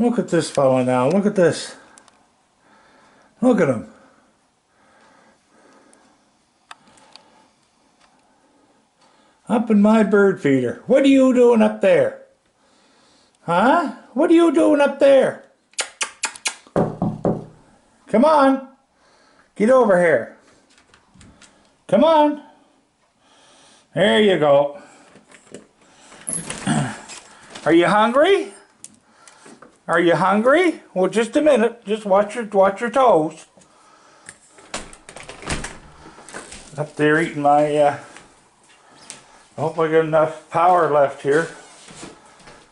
Look at this fella now. Look at this. Look at him. Up in my bird feeder. What are you doing up there? Huh? What are you doing up there? Come on. Get over here. Come on. There you go. Are you hungry? Are you hungry? Well, just a minute. Just watch your toes. Up there eating my. I hope I got enough power left here.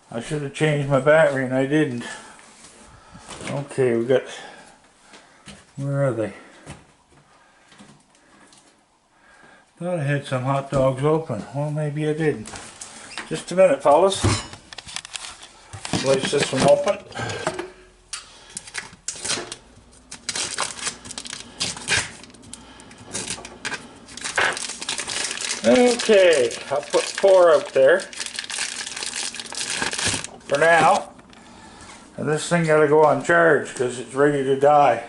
I should have changed my battery and I didn't. Okay, we got. Where are they? Thought I had some hot dogs open. Well, maybe I didn't. Just a minute, fellas. Slice this one open. Okay, I'll put 4 out there for now. And this thing gotta go on charge because it's ready to die.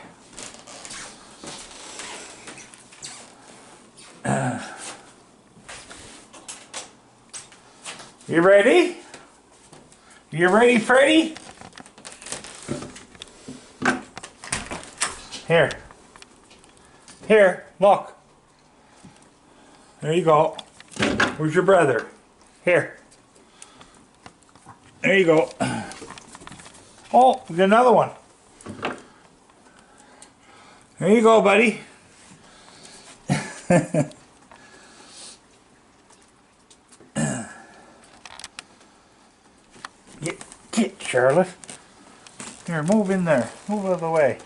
You ready? You ready, Freddy? Here. Here, look. There you go. Where's your brother? Here. There you go. Oh, we got another one. There you go, buddy. Get Charlotte. Here, move in there. Move out of the way.